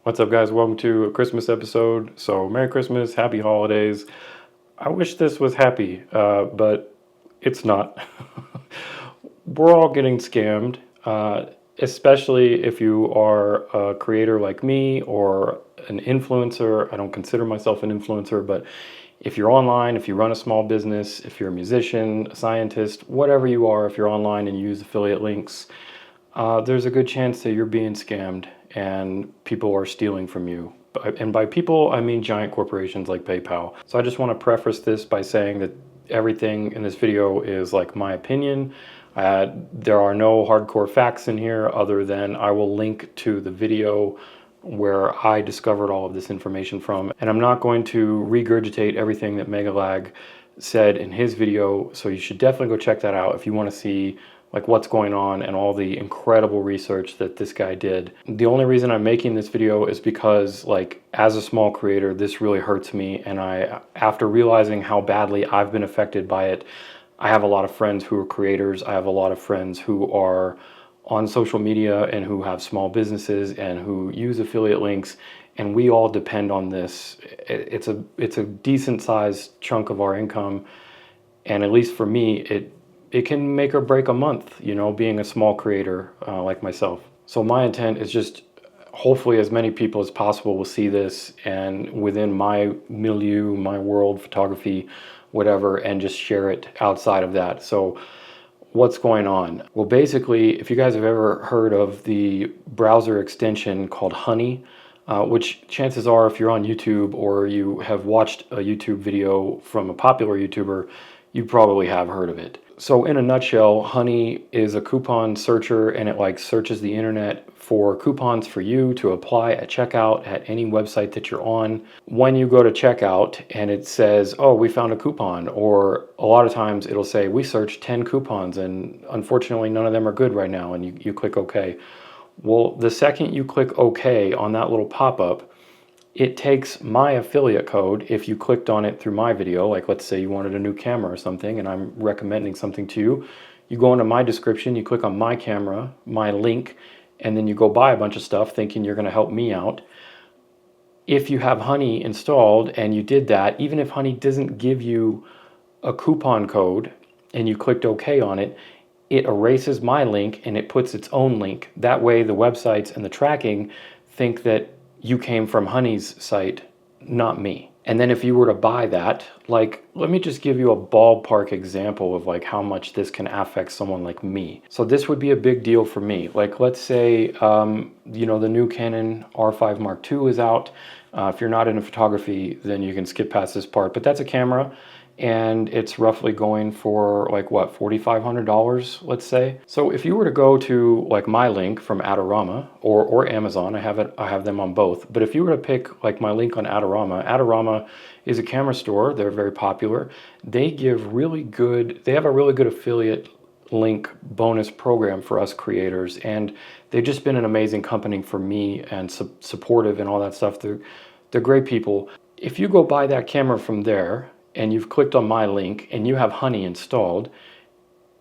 What's up, guys? Welcome to a Christmas episode. So, Merry Christmas, Happy Holidays. I wish this was happy, but it's not. We're all getting scammed, especially if you are a creator like me or an influencer. I don't consider myself an influencer, but if you're online, if you run a small business, if you're a musician, a scientist, whatever you are, if you're online and you use affiliate links, there's a good chance that you're being scammed and people are stealing from you. And by people, I mean giant corporations like PayPal. So I just want to preface this by saying that everything in this video is like my opinion. There are no hardcore facts in here other than I will link to the video where I discovered all of this information from. And I'm not going to regurgitate everything that Megalag said in his video. So you should definitely go check that out if you want to see like what's going on and all the incredible research that this guy did. The only reason I'm making this video is because like as a small creator, this really hurts me. And after realizing how badly I've been affected by it, I have a lot of friends who are creators. I have a lot of friends who are on social media and who have small businesses and who use affiliate links. And we all depend on this. It's a decent sized chunk of our income. And at least for me, it can make or break a month, you know, being a small creator like myself. So my intent is just hopefully as many people as possible will see this and within my milieu, my world, photography, whatever, and just share it outside of that. So what's going on? Well, basically, if you guys have ever heard of the browser extension called Honey, which chances are if you're on YouTube or you have watched a YouTube video from a popular YouTuber, you probably have heard of it. So in a nutshell, Honey is a coupon searcher and it like searches the internet for coupons for you to apply at checkout at any website that you're on. When you go to checkout and it says, oh, we found a coupon, or a lot of times it'll say, we searched 10 coupons and unfortunately none of them are good right now, and you click OK. Well, the second you click OK on that little pop-up, it takes my affiliate code. If you clicked on it through my video, like let's say you wanted a new camera or something and I'm recommending something to you, you go into my description, you click on my camera, my link, and then you go buy a bunch of stuff thinking you're going to help me out. If you have Honey installed and you did that, even if Honey doesn't give you a coupon code and you clicked OK on it, it erases my link and it puts its own link. That way the websites and the tracking think that you came from Honey's site, not me. And then if you were to buy that, like, let me just give you a ballpark example of like how much this can affect someone like me. So this would be a big deal for me. Like, let's say, you know, the new Canon R5 Mark II is out. If you're not into photography, then you can skip past this part, but that's a camera and it's roughly going for like what, $4,500, let's say. So if you were to go to like my link from Adorama or Amazon, I have them on both. But if you were to pick like my link on Adorama is a camera store. They're very popular. They have a really good affiliate link bonus program for us creators, and they've just been an amazing company for me and supportive and all that stuff. They're great people. If you go buy that camera from there and you've clicked on my link and you have Honey installed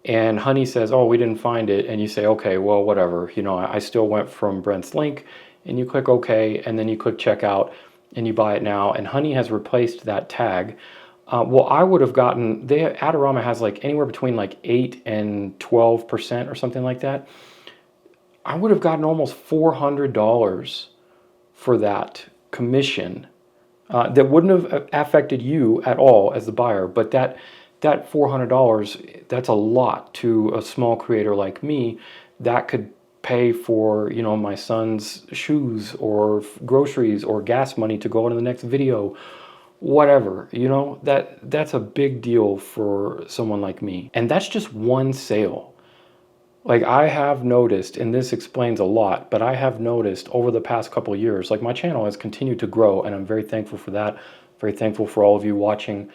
and Honey says, oh, we didn't find it, and you say, okay, well, whatever, you know, I still went from Brent's link, and you click OK, and then you click checkout and you buy it now, and Honey has replaced that tag. Well, I would have gotten, Adorama has like anywhere between like 8 and 12% or something like that. I would have gotten almost $400 for that commission. That wouldn't have affected you at all as the buyer, but that $400, that's a lot to a small creator like me. That could pay for, you know, my son's shoes or groceries or gas money to go into the next video, whatever, you know, that's a big deal for someone like me. And that's just one sale. Like I have noticed, and this explains a lot, but I have noticed over the past couple of years, like my channel has continued to grow, and I'm very thankful for that. Very thankful for all of you watching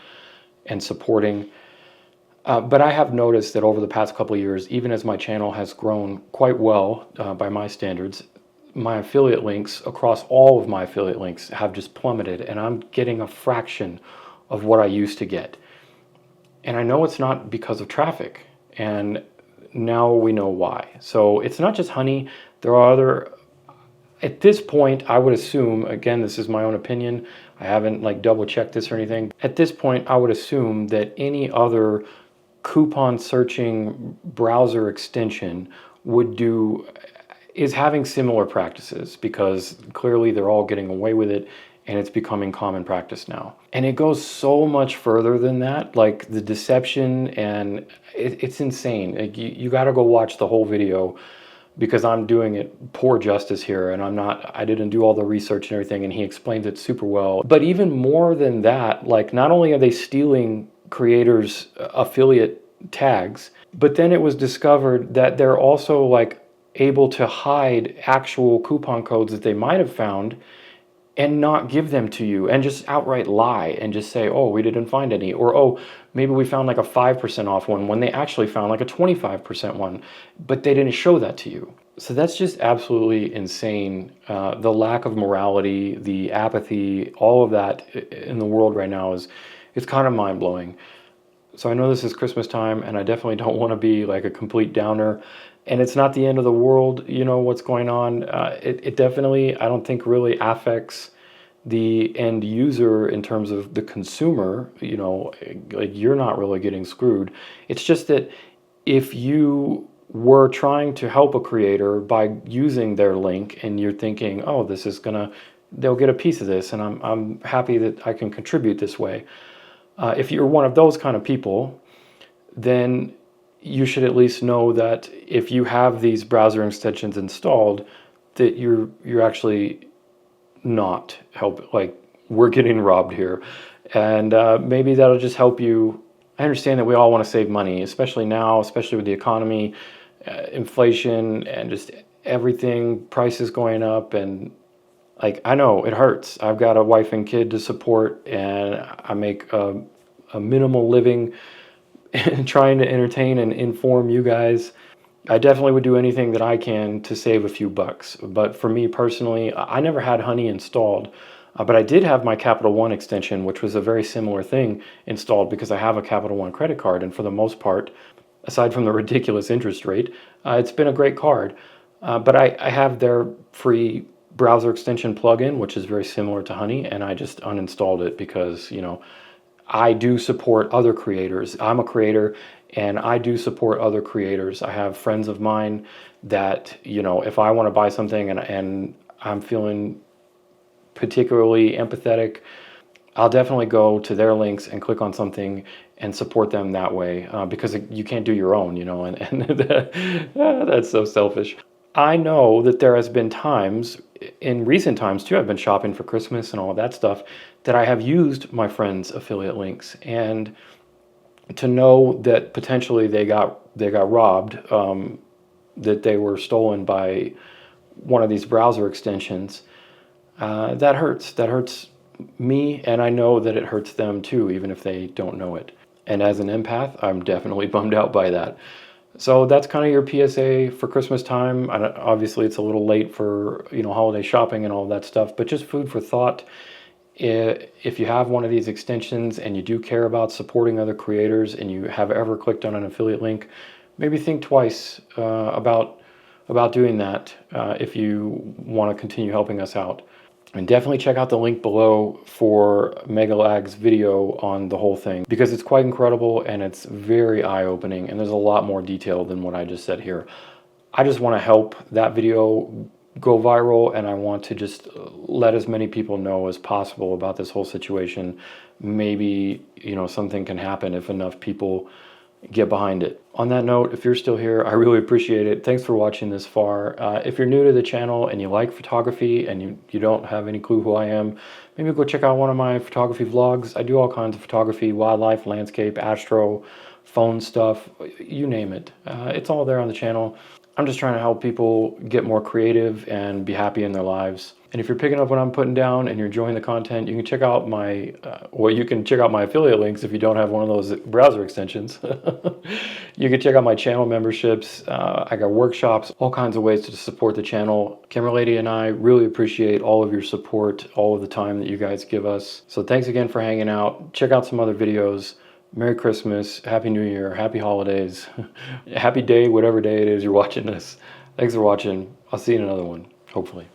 and supporting. But I have noticed that over the past couple of years, even as my channel has grown quite well by my standards, my affiliate links across all of my affiliate links have just plummeted, and I'm getting a fraction of what I used to get. And I know it's not because of traffic, and now we know why. So it's not just Honey. There are other At this point, I would assume, again, this is my own opinion, I haven't like double checked this or anything. At this point, I would assume that any other coupon searching browser extension is having similar practices, because clearly they're all getting away with it and it's becoming common practice now. And it goes so much further than that, like the deception, and it's insane. Like you got to go watch the whole video, because I'm doing it poor justice here, and I didn't do all the research and everything, and he explains it super well. But even more than that, like not only are they stealing creators' affiliate tags, but then it was discovered that they're also like able to hide actual coupon codes that they might have found and not give them to you, and just outright lie and just say, oh, we didn't find any, or oh, maybe we found like a 5% off one when they actually found like a 25% one, but they didn't show that to you. So that's just absolutely insane. The lack of morality, the apathy, all of that in the world right now it's kind of mind-blowing. So I know this is Christmas time, and I definitely don't want to be like a complete downer. And it's not the end of the world, what's going on. It definitely, I don't think, really affects the end user in terms of the consumer. Like you're not really getting screwed. It's just that if you were trying to help a creator by using their link, and you're thinking, oh, they'll get a piece of this, and I'm happy that I can contribute this way. If you're one of those kind of people, then you should at least know that if you have these browser extensions installed, that you're actually not like we're getting robbed here. And maybe that'll just help you. I understand that we all want to save money, especially now, especially with the economy, inflation, and just everything, prices going up. And like, I know it hurts. I've got a wife and kid to support, and I make a minimal living and trying to entertain and inform you guys. I definitely would do anything that I can to save a few bucks. But for me personally, I never had Honey installed, but I did have my Capital One extension, which was a very similar thing, installed, because I have a Capital One credit card. And for the most part, aside from the ridiculous interest rate, it's been a great card. But I have their free browser extension plugin, which is very similar to Honey, and I just uninstalled it because, I do support other creators. I'm a creator, and I do support other creators. I have friends of mine that, if I want to buy something and I'm feeling particularly empathetic, I'll definitely go to their links and click on something and support them that way, because you can't do your own, and that's so selfish. I know that there has been times, in recent times too, I've been shopping for Christmas and all of that stuff, that I have used my friends' affiliate links, and to know that potentially they got robbed, that they were stolen by one of these browser extensions, that hurts. That hurts me, and I know that it hurts them too, even if they don't know it. And as an empath, I'm definitely bummed out by that. So that's kind of your PSA for Christmas time. Obviously, it's a little late for holiday shopping and all that stuff, but just food for thought. If you have one of these extensions and you do care about supporting other creators, and you have ever clicked on an affiliate link, maybe think twice about doing that if you want to continue helping us out. And definitely check out the link below for Megalag's video on the whole thing, because it's quite incredible and it's very eye-opening, and there's a lot more detail than what I just said here. I just want to help that video go viral, and I want to just let as many people know as possible about this whole situation. Maybe, something can happen if enough people get behind it. On that note, if you're still here, I really appreciate it. Thanks for watching this far. If you're new to the channel and you like photography and you don't have any clue who I am, maybe go check out one of my photography vlogs. I do all kinds of photography, wildlife, landscape, astro, phone stuff, you name it. It's all there on the channel. I'm just trying to help people get more creative and be happy in their lives. And if you're picking up what I'm putting down and you're enjoying the content, you can check out my affiliate links if you don't have one of those browser extensions. You can check out my channel memberships. I got workshops, all kinds of ways to support the channel. Camera Lady and I really appreciate all of your support, all of the time that you guys give us. So thanks again for hanging out. Check out some other videos. Merry Christmas, Happy New Year, Happy Holidays, Happy day, whatever day it is you're watching this. Thanks for watching. I'll see you in another one, hopefully.